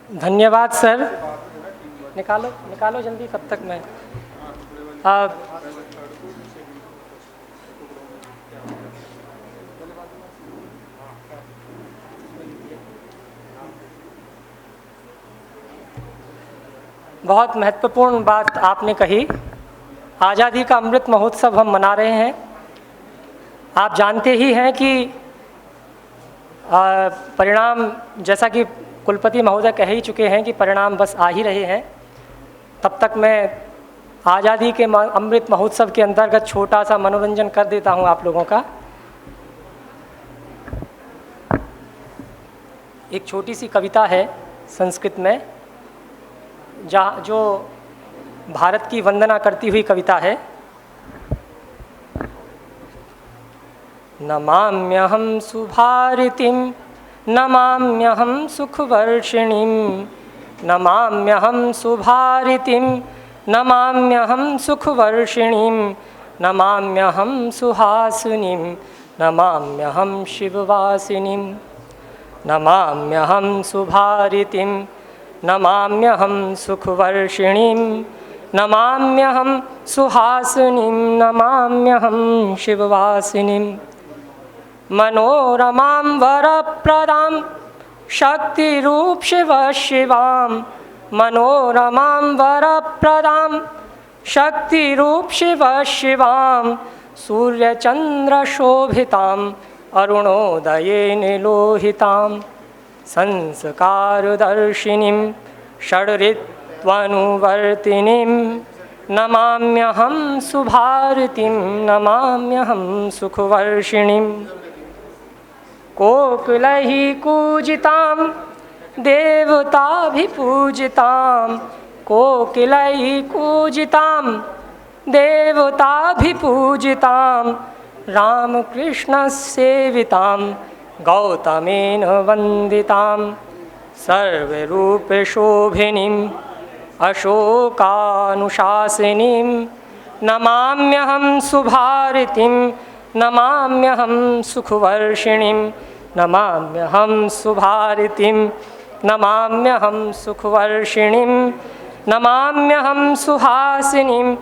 धन्यवाद सर। निकालो निकालो जल्दी, कब तक मैं बहुत महत्वपूर्ण बात आपने कही। आज़ादी का अमृत महोत्सव हम मना रहे हैं। आप जानते ही हैं कि परिणाम, जैसा कि कुलपति महोदय कह ही चुके हैं कि परिणाम बस आ ही रहे हैं। तब तक मैं आज़ादी के अमृत महोत्सव के अंतर्गत छोटा सा मनोरंजन कर देता हूं आप लोगों का। एक छोटी सी कविता है संस्कृत में, जो भारत की वंदना करती हुई कविता है। नमाम्यहं सुभारतीं नमाम्यहं सुखवर्षिणीं नमाम्यहं सुभारतीं नमाम्यहं सुखवर्षिणीं नमाम्यहं सुहासिनीं नमाम्यहं शिववासिनीं नमाम्यहं सुभारतीं नमाम्यहं सुखवर्षिणीं नमाम्यहं सुहासिनीं नमाम्यहं शिववासिनीं मनोरमां वरप्रदां शक्तिरूप शिव शिवां मनोरमां वरप्रदां शक्तिरूप शिव शिवां सूर्यचन्द्रशोभितां अरुणोदये निलोहितां संस्कारदर्शिनीं षड्ऋत्वनुवर्तिनीं नमाम्यहं सुभारतीं नमाम्यहं सुखवर्षिणीं कोकिलैः कूजितां देवताभिपूजितां कोकिलैः कूजितां देवताभिपूजितां रामकृष्णसेवितां गौतमेन वन्दितां सर्वरूपशोभिनीम् अशोकानुशासिनीं नमाम्यहं सुभारतीं नमाम्यहं सुखवर्षिणीं नमाम्यहं सुभारतीं नमाम्यहं सुखवर्षिणीं नमाम्यहं सुहासिनीं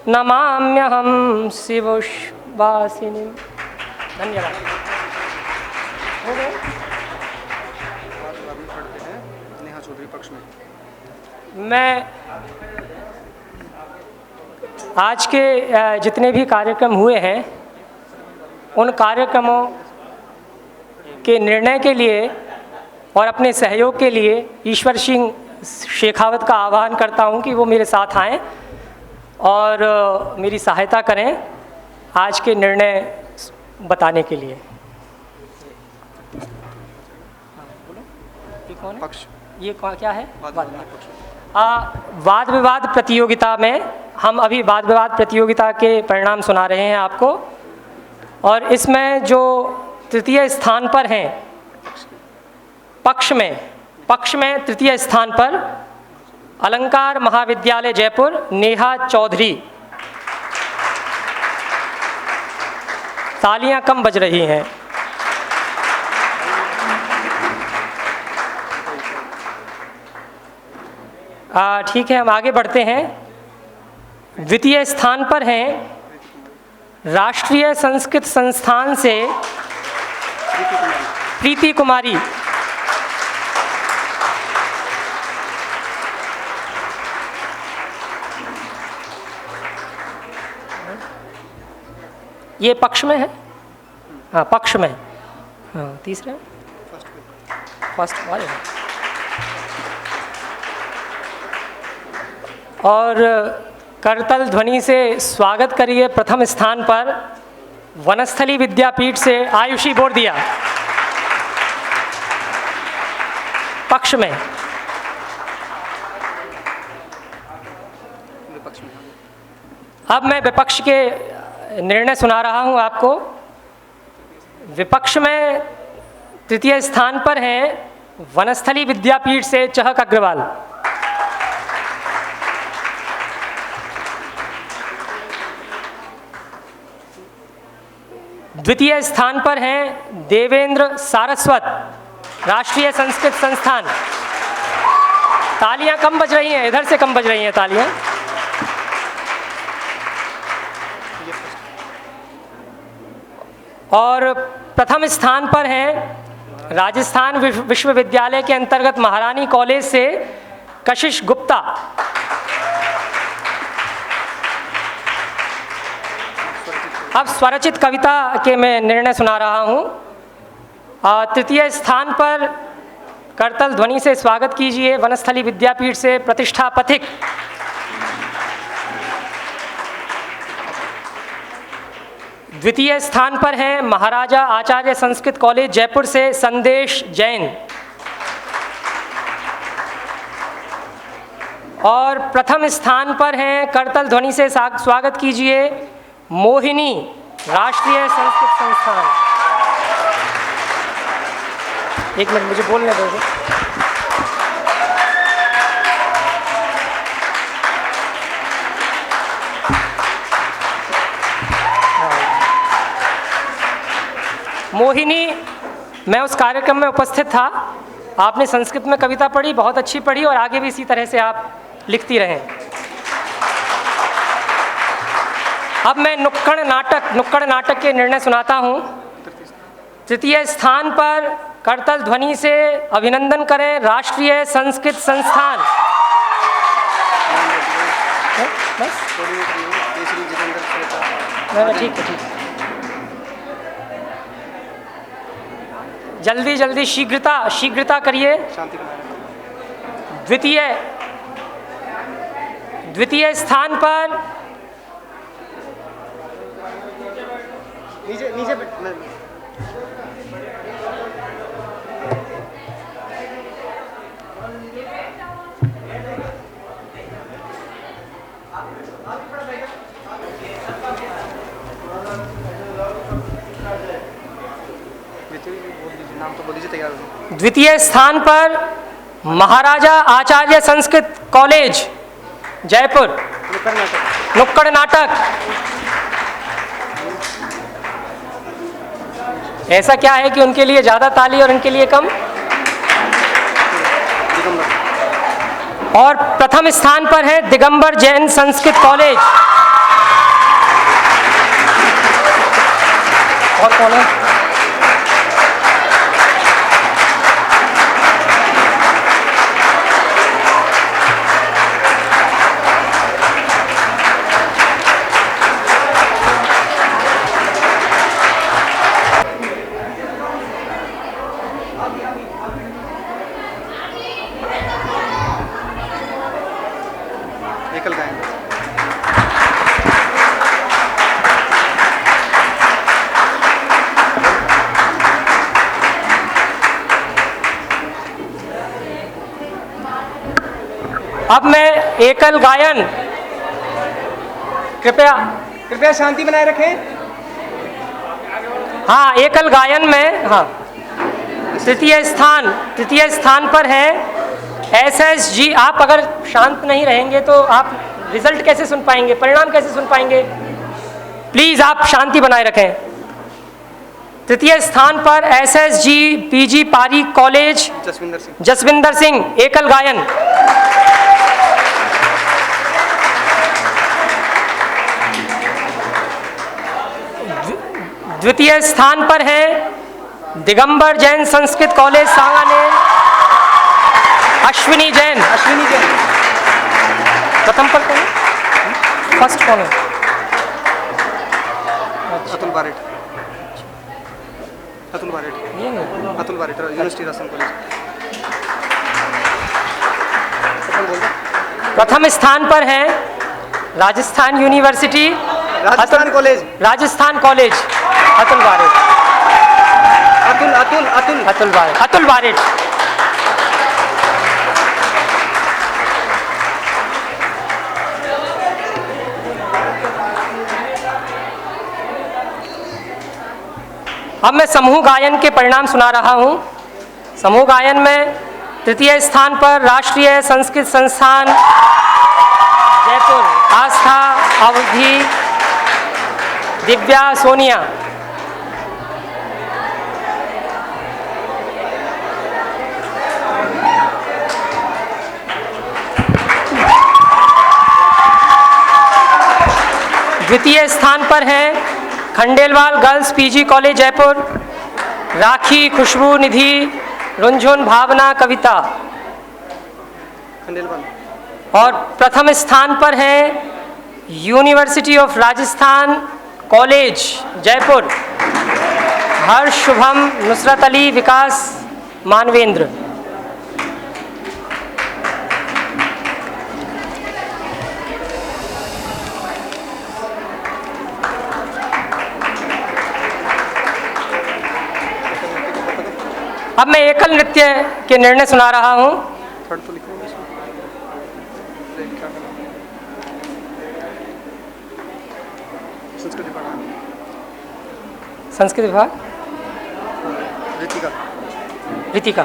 नमाम्यहं शिववासिनीं। धन्यवाद। हो गए? मैं आज के जितने भी कार्यक्रम हुए हैं उन कार्यक्रमों के निर्णय के लिए और अपने सहयोग के लिए ईश्वर सिंह शेखावत का आह्वान करता हूं कि वो मेरे साथ आएं और मेरी सहायता करें आज के निर्णय बताने के लिए। पक्ष ये क्या है? वाद विवाद प्रतियोगिता में हम अभी वाद विवाद प्रतियोगिता के परिणाम सुना रहे हैं आपको, और इसमें जो तृतीय स्थान पर हैं पक्ष में तृतीय स्थान पर अलंकार महाविद्यालय जयपुर नेहा चौधरी। तालियां कम बज रही हैं। ठीक है, हम आगे बढ़ते हैं। द्वितीय स्थान पर हैं राष्ट्रीय संस्कृत संस्थान से प्रीति कुमारी। ये पक्ष में है? हाँ, पक्ष में। हाँ, तीसरे फर्स्ट वाले। और करतल ध्वनि से स्वागत करिए प्रथम स्थान पर वनस्थली विद्यापीठ से आयुषी बोरदिया। पक्ष में। अब मैं विपक्ष के निर्णय सुना रहा हूं आपको। विपक्ष में तृतीय स्थान पर हैं वनस्थली विद्यापीठ से चहक अग्रवाल। द्वितीय स्थान पर हैं देवेंद्र सारस्वत राष्ट्रीय संस्कृत संस्थान। तालियां कम बज रही हैं, इधर से कम बज रही हैं तालियां। और प्रथम स्थान पर हैं राजस्थान विश्वविद्यालय के अंतर्गत महारानी कॉलेज से कशिश गुप्ता। अब स्वरचित कविता के मैं निर्णय सुना रहा हूँ। तृतीय स्थान पर करतल ध्वनि से स्वागत कीजिए वनस्थली विद्यापीठ से प्रतिष्ठा पथिक। द्वितीय स्थान पर हैं महाराजा आचार्य संस्कृत कॉलेज जयपुर से संदेश जैन। और प्रथम स्थान पर हैं करतल ध्वनि से स्वागत कीजिए मोहिनी राष्ट्रीय संस्कृत संस्थान। एक मिनट मुझे बोलने दो। मोहिनी, मैं उस कार्यक्रम में उपस्थित था, आपने संस्कृत में कविता पढ़ी, बहुत अच्छी पढ़ी और आगे भी इसी तरह से आप लिखती रहें। अब मैं नुक्कड़ नाटक के निर्णय सुनाता हूँ। तृतीय स्थान पर करतल ध्वनि से अभिनंदन करें राष्ट्रीय संस्कृत संस्थान। बस ठीक है। जल्दी जल्दी शीघ्रता करिए। द्वितीय स्थान पर नीचे द्वितीय स्थान पर महाराजा आचार्य संस्कृत कॉलेज जयपुर नुक्कड़ नाटक। ऐसा क्या है कि उनके लिए ज़्यादा ताली और उनके लिए कम? और प्रथम स्थान पर है दिगंबर जैन संस्कृत कॉलेज। और कौन है? अब मैं एकल गायन, कृपया शांति बनाए रखें। हाँ, एकल गायन में, हाँ, तृतीय स्थान पर है SSG। आप अगर शांत नहीं रहेंगे तो आप रिजल्ट कैसे सुन पाएंगे, परिणाम कैसे सुन पाएंगे? प्लीज आप शांति बनाए रखें। तृतीय स्थान पर SSG PG Pareek college Jasvinder Singh, एकल गायन। द्वितीय स्थान पर है दिगंबर जैन संस्कृत कॉलेज सांगानेर, अश्विनी जैन। प्रथम पर कौन है? फर्स्ट कौन है? Atul Baret university Rajasthan college. प्रथम स्थान पर है राजस्थान यूनिवर्सिटी राजस्थान कॉलेज अतुल बारेट। अतुल बारेट। अब मैं समूह गायन के परिणाम सुना रहा हूँ। समूह गायन में तृतीय स्थान पर राष्ट्रीय संस्कृत संस्थान जयपुर, आस्था अवधि दिव्या सोनिया। द्वितीय स्थान पर हैं Khandelwal girls PG college Jaipur, Rakhi, Khushboo, Nidhi, Runjhun, Bhavna, Kavita. Khandelwal. और प्रथम स्थान पर हैं university of Rajasthan college Jaipur, Harsh, Shubham, Nusrat Ali, Vikas, Manvendra. अब मैं एकल नृत्य के निर्णय सुना रहा हूं। थर्ड तो लिखो इसमें। संस्कृत विभाग। संस्कृत विभाग ऋतिका। ऋतिका।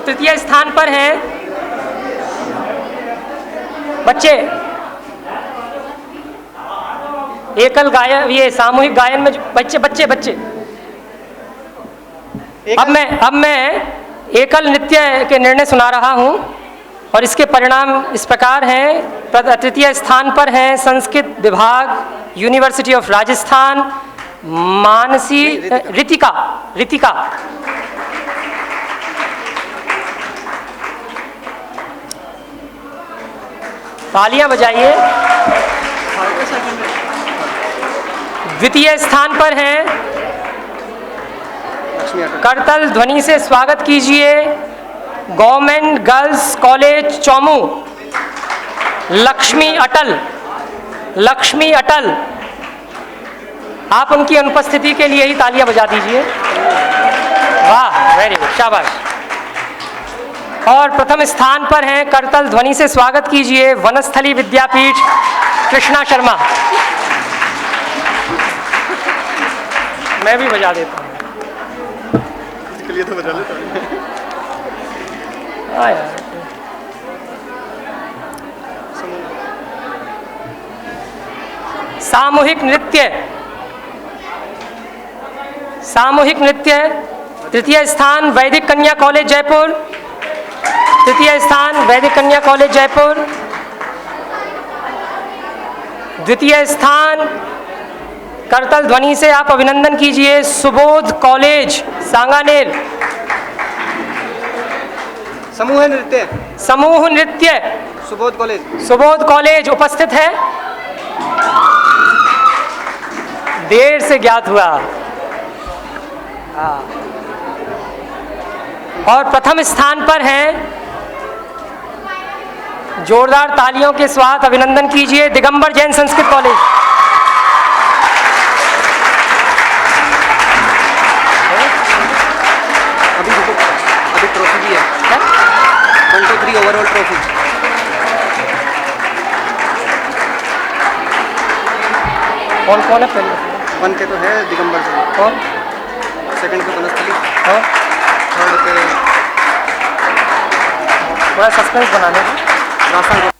तृतीय स्थान पर हैं बच्चे एकल गायन, ये सामूहिक गायन में बच्चे बच्चे बच्चे अब मैं एकल नृत्य के निर्णय सुना रहा हूं और इसके परिणाम इस प्रकार हैं। तृतीय स्थान पर हैं संस्कृत विभाग यूनिवर्सिटी ऑफ राजस्थान मानसी ऋतिका। ऋतिका। तालियां बजाइए। द्वितीय स्थान पर हैं करतल ध्वनि से स्वागत कीजिए government girls college Chomu, Lakshmi Atal. Lakshmi Atal, आप उनकी अनुपस्थिति के लिए ही तालियां बजा दीजिए। वाह, वेरी गुड, शाबाश। और प्रथम स्थान पर हैं करतल ध्वनि से स्वागत कीजिए वनस्थली विद्यापीठ कृष्णा शर्मा। मैं भी बजा देता हूँ। इसके लिए तो बजा लेता हूँ। यार, सामूहिक नृत्य। सामूहिक नृत्य तृतीय स्थान वैदिक कन्या कॉलेज जयपुर। तृतीय स्थान वैदिक कन्या कॉलेज जयपुर। द्वितीय स्थान करतल ध्वनि से आप अभिनंदन कीजिए सुबोध कॉलेज सांगानेर। समूह नृत्य। समूह नृत्य सुबोध कॉलेज। सुबोध कॉलेज उपस्थित है। देर से ज्ञात हुआ। और प्रथम स्थान पर हैं, जोरदार तालियों के साथ अभिनंदन कीजिए दिगंबर जैन संस्कृत कॉलेज। अभी ट्रॉफी भी है 1 2 3 ओवरऑल ट्रॉफी। कौन कौन है पहले? 1 पे तो है दिगंबर जैन। कौन? सेकंड पे वनस्थली। और थर्ड पे थोड़ा सस्पेंस बनाने का। राजस्थान।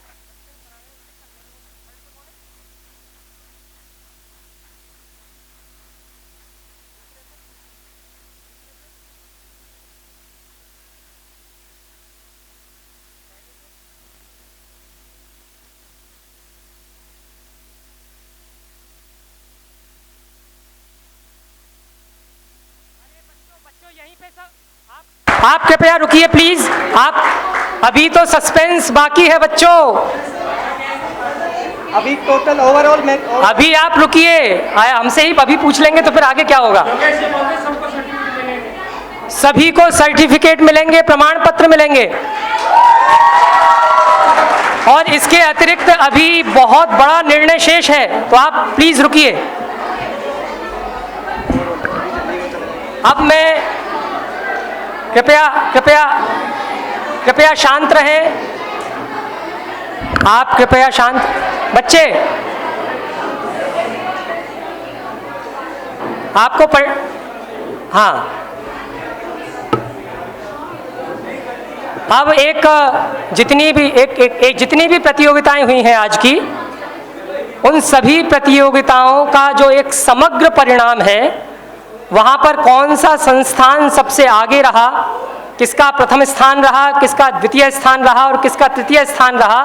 आप कृपया रुकिए प्लीज। आप अभी तो सस्पेंस बाकी है बच्चों। अभी टोटल ओवरऑल में अभी आप रुकिए, हमसे ही अभी पूछ लेंगे तो फिर आगे क्या होगा। सभी को सर्टिफिकेट मिलेंगे, प्रमाण पत्र मिलेंगे। और इसके अतिरिक्त अभी बहुत बड़ा निर्णय शेष है, तो आप प्लीज रुकिए। अब मैं कृपया शांत रहें। आप कृपया शांत। बच्चे आपको हाँ, अब जितनी भी प्रतियोगिताएं हुई हैं आज की, उन सभी प्रतियोगिताओं का जो एक समग्र परिणाम है, वहाँ पर कौन सा संस्थान सबसे आगे रहा, किसका प्रथम स्थान रहा, किसका द्वितीय स्थान रहा और किसका तृतीय स्थान रहा,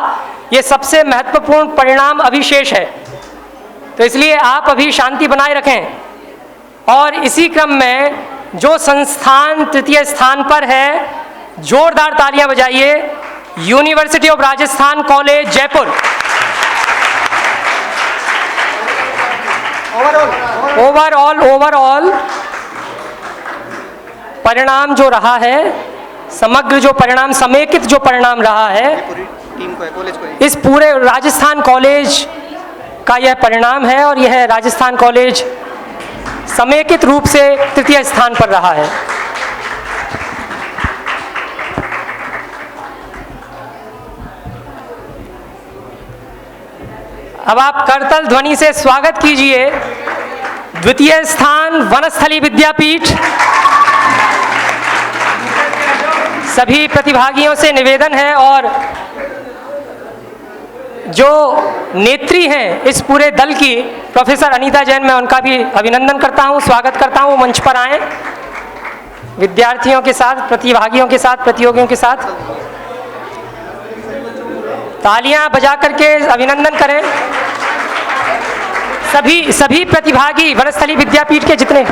ये सबसे महत्वपूर्ण परिणाम अभी शेष है। तो इसलिए आप अभी शांति बनाए रखें। और इसी क्रम में जो संस्थान तृतीय स्थान पर है, जोरदार तालियां बजाइए। University of Rajasthan college Jaipur. Overall परिणाम जो रहा है, समग्र जो परिणाम, समेकित जो परिणाम रहा है, पूरी टीम को है, कॉलेज को है। इस पूरे राजस्थान कॉलेज का यह परिणाम है और यह राजस्थान कॉलेज समेकित रूप से तृतीय स्थान पर रहा है। अब आप करतल ध्वनि से स्वागत कीजिए द्वितीय स्थान वनस्थली विद्यापीठ। सभी प्रतिभागियों से निवेदन है और जो नेत्री हैं इस पूरे दल की, प्रोफेसर अनीता जैन, मैं उनका भी अभिनंदन करता हूं, स्वागत करता हूं। मंच पर आएं विद्यार्थियों के साथ, प्रतिभागियों के साथ, प्रतियोगियों के साथ तालियां बजा करके अभिनंदन करें। सभी प्रतिभागी वनस्थली विद्यापीठ के जितने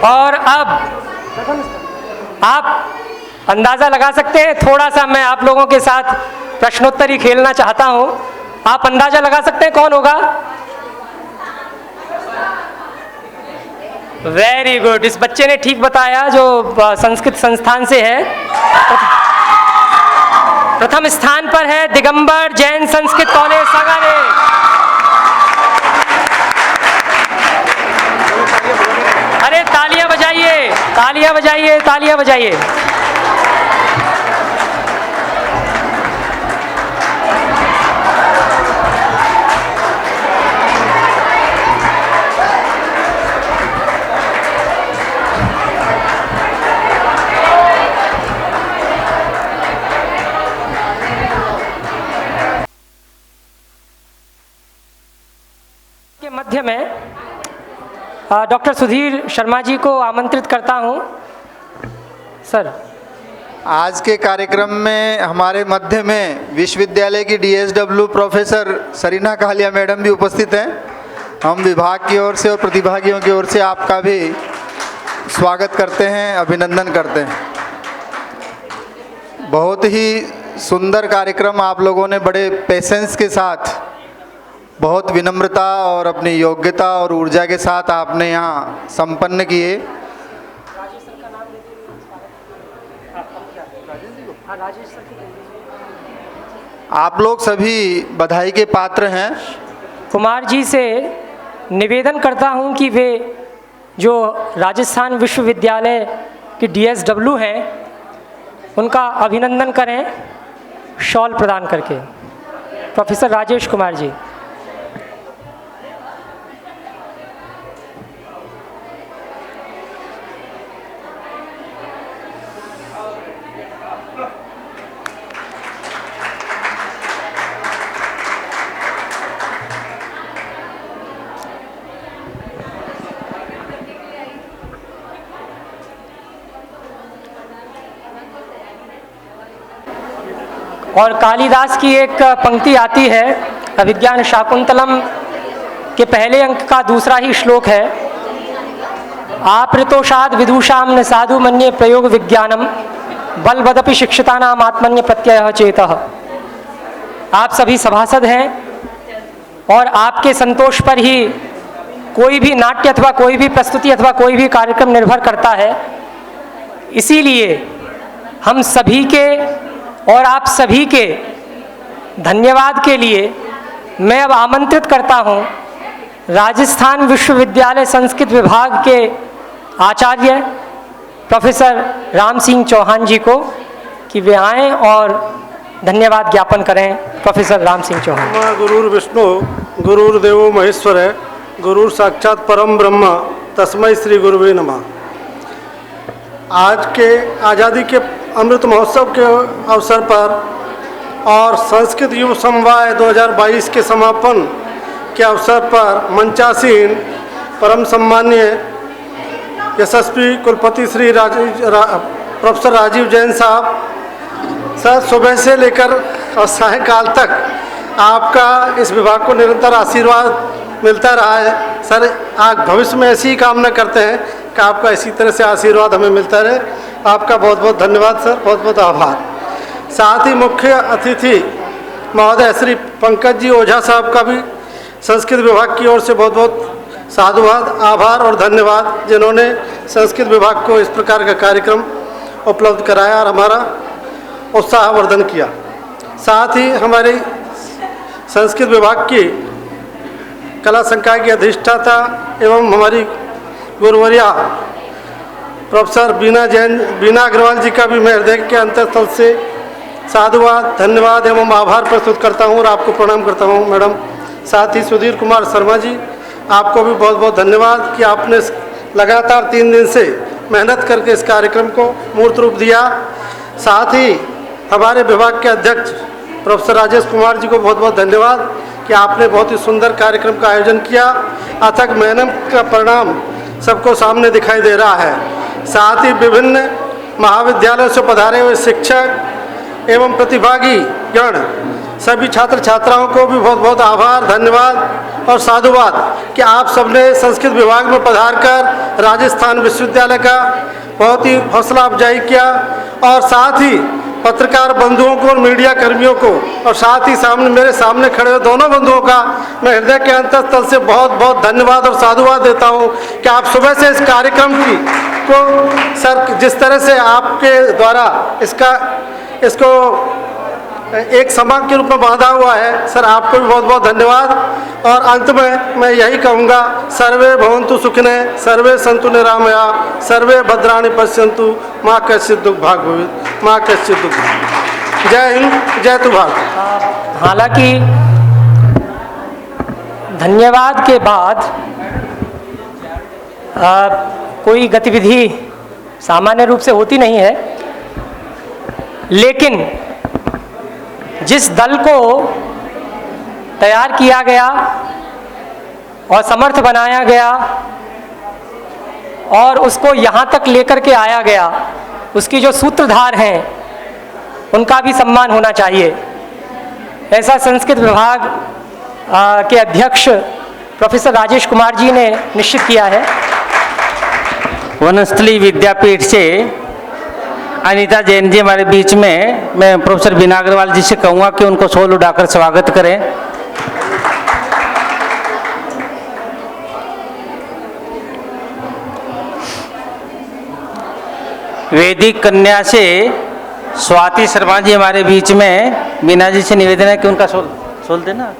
और अब आप अंदाज़ा लगा सकते हैं, थोड़ा सा मैं आप लोगों के साथ प्रश्नोत्तरी खेलना चाहता हूं। आप अंदाज़ा लगा सकते हैं कौन होगा? वेरी गुड, इस बच्चे ने ठीक बताया जो संस्कृत संस्थान से है। प्रथम स्थान पर है दिगंबर जैन संस्कृत कॉलेज सांगानेर। अरे तालियां बजाइए, तालियां बजाइए, तालियां बजाइए। के मध्य में डॉक्टर सुधीर शर्मा जी को आमंत्रित करता हूं। सर, आज के कार्यक्रम में हमारे मध्य में विश्वविद्यालय की DSW professor Sarina Kalia madam भी उपस्थित हैं। हम विभाग की ओर से और प्रतिभागियों की ओर से आपका भी स्वागत करते हैं, अभिनंदन करते हैं। बहुत ही सुंदर कार्यक्रम आप लोगों ने बड़े पेशेंस के साथ, बहुत विनम्रता और अपनी योग्यता और ऊर्जा के साथ आपने यहाँ संपन्न किए। आप लोग सभी बधाई के पात्र हैं। कुमार जी से निवेदन करता हूं कि वे जो राजस्थान विश्वविद्यालय की डीएसडब्ल्यू हैं उनका अभिनंदन करें शॉल प्रदान करके। प्रोफेसर राजेश कुमार जी। और कालिदास की एक पंक्ति आती है अभिज्ञान शाकुंतलम के पहले अंक का दूसरा ही श्लोक है, आपृतोषाद विदुषाम न साधु मन्ये प्रयोग विज्ञानम बलवदपि शिक्षितानाम आत्मन्य प्रत्यय चेतः। आप सभी सभासद हैं और आपके संतोष पर ही कोई भी नाट्य अथवा कोई भी प्रस्तुति अथवा कोई भी कार्यक्रम निर्भर करता है। इसीलिए हम सभी के और आप सभी के धन्यवाद के लिए मैं अब आमंत्रित करता हूं राजस्थान विश्वविद्यालय संस्कृत विभाग के आचार्य प्रोफेसर राम सिंह चौहान जी को कि वे आएँ और धन्यवाद ज्ञापन करें। प्रोफेसर राम सिंह चौहान। गुरुर् विष्णु गुरुर्देवो महेश्वर है, गुरुर साक्षात परम ब्रह्म, तस्मै श्री गुरुवे नमः। आज के आज़ादी के अमृत महोत्सव के अवसर पर और संस्कृत युव समवाय 2022 के समापन के अवसर पर मंचासीन परम सम्माननीय यशस्वी कुलपति श्री प्रोफेसर राजीव जैन साहब, सर सुबह से लेकर और सायंकाल तक आपका इस विभाग को निरंतर आशीर्वाद मिलता रहा है। सर आज भविष्य में ऐसी ही कामना करते हैं कि आपका इसी तरह से आशीर्वाद हमें मिलता रहे। आपका बहुत बहुत धन्यवाद सर, बहुत बहुत आभार। साथ ही मुख्य अतिथि महोदय श्री पंकज जी ओझा साहब का भी संस्कृत विभाग की ओर से बहुत बहुत साधुवाद, आभार और धन्यवाद, जिन्होंने संस्कृत विभाग को इस प्रकार का कार्यक्रम उपलब्ध कराया और हमारा उत्साहवर्धन किया। साथ ही हमारे संस्कृत विभाग की कला संकाय की अधिष्ठाता एवं हमारी गुरुवर्या प्रोफेसर बीना अग्रवाल जी का भी मैं हृदय के अंतःस्थल से साधुवाद, धन्यवाद एवं आभार प्रस्तुत करता हूँ और आपको प्रणाम करता हूँ मैडम। साथ ही सुधीर कुमार शर्मा जी, आपको भी बहुत बहुत धन्यवाद कि आपने लगातार 3 दिन से मेहनत करके इस कार्यक्रम को मूर्त रूप दिया। साथ ही हमारे विभाग के अध्यक्ष प्रोफेसर राजेश कुमार जी को बहुत बहुत धन्यवाद कि आपने बहुत ही सुंदर कार्यक्रम का आयोजन किया। अथक मेहनत का परिणाम सबको सामने दिखाई दे रहा है। साथ ही विभिन्न महाविद्यालयों से पधारे हुए शिक्षक एवं प्रतिभागी गण सभी छात्र छात्राओं को भी बहुत बहुत आभार, धन्यवाद और साधुवाद कि आप सबने संस्कृत विभाग में पधार कर राजस्थान विश्वविद्यालय का बहुत ही हौसला अफजाई किया। और साथ ही पत्रकार बंधुओं को और मीडिया कर्मियों को और साथ ही मेरे सामने खड़े हुए दोनों बंधुओं का मैं हृदय के अंतःस्थल से बहुत बहुत धन्यवाद और साधुवाद देता हूं कि आप सुबह से इस कार्यक्रम को सर जिस तरह से आपके द्वारा इसको एक समाज के रूप में बांधा हुआ है। सर आपको भी बहुत बहुत धन्यवाद। और अंत में मैं यही कहूँगा, सर्वे भवन्तु सुखिनः, सर्वे सन्तु निरामया, सर्वे भद्राणि पश्यन्तु, माँ कश्चित् दुःख भाग् भवेत्, माँ कश्चित् दुःख भाग्। जय हिंद, जय तु भारत। हालांकि धन्यवाद के बाद कोई गतिविधि सामान्य रूप से होती नहीं है, लेकिन जिस दल को तैयार किया गया और समर्थ बनाया गया और उसको यहाँ तक लेकर के आया गया, उसकी जो सूत्रधार हैं उनका भी सम्मान होना चाहिए। ऐसा संस्कृत विभाग के अध्यक्ष प्रोफेसर राजेश कुमार जी ने निश्चित किया है। वनस्थली विद्यापीठ से अनीता जैन जी हमारे बीच में, मैं प्रोफेसर बीना अग्रवाल जी से कहूँगा कि उनको शॉल उड़ाकर स्वागत करें। वैदिक कन्या से स्वाति शर्मा जी हमारे बीच में, बीना जी से निवेदन है कि उनका शॉल देना।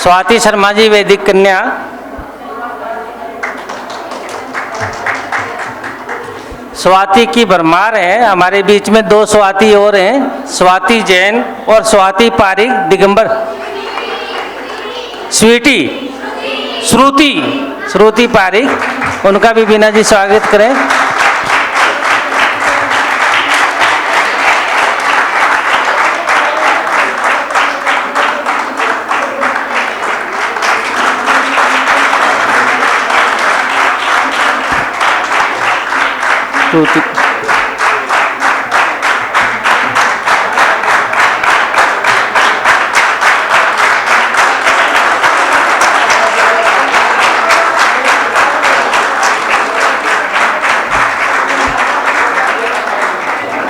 स्वाति शर्मा जी वैदिक कन्या। स्वाति की भरमार है, हमारे बीच में 2 स्वाति और हैं, स्वाति जैन और स्वाति पारिक दिगंबर। श्रुति पारिक, उनका भी बीना जी स्वागत करें।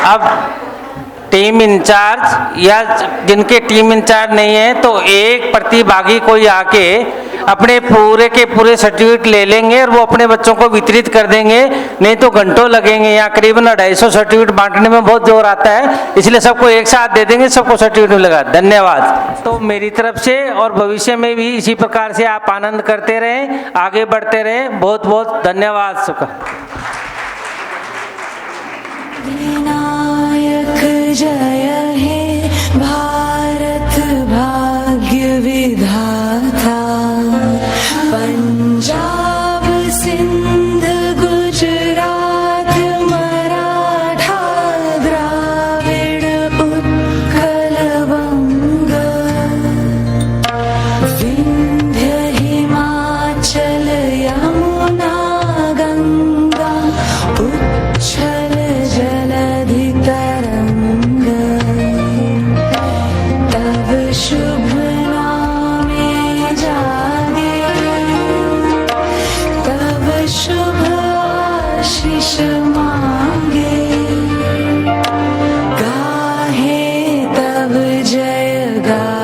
अब टीम इंचार्ज या जिनके टीम इंचार्ज नहीं है तो एक प्रतिभागी कोई आके अपने पूरे के पूरे सर्टिफिकेट ले लेंगे और वो अपने बच्चों को वितरित कर देंगे, नहीं तो घंटों लगेंगे। यहाँ करीबन 250 सर्टिफिकेट बांटने में बहुत जोर आता है, इसलिए सबको एक साथ दे देंगे, सबको सर्टिफिकेट मिलेगा। धन्यवाद। तो मेरी तरफ से और भविष्य में भी इसी प्रकार से आप आनंद करते रहें, आगे बढ़ते रहें। बहुत बहुत धन्यवाद सबका। विनायक जय हे भारत भाग्य विधाता, पंजाब सिंध गुजरात मराठा द्राविड़ उत्कल बंग, विंध्य हिमाचल यमुना गंगा उच्छल जलधि तरंग, तब शुभ नामे जागे, तब शुभ आशीष मांगे, गाहे तब जय गा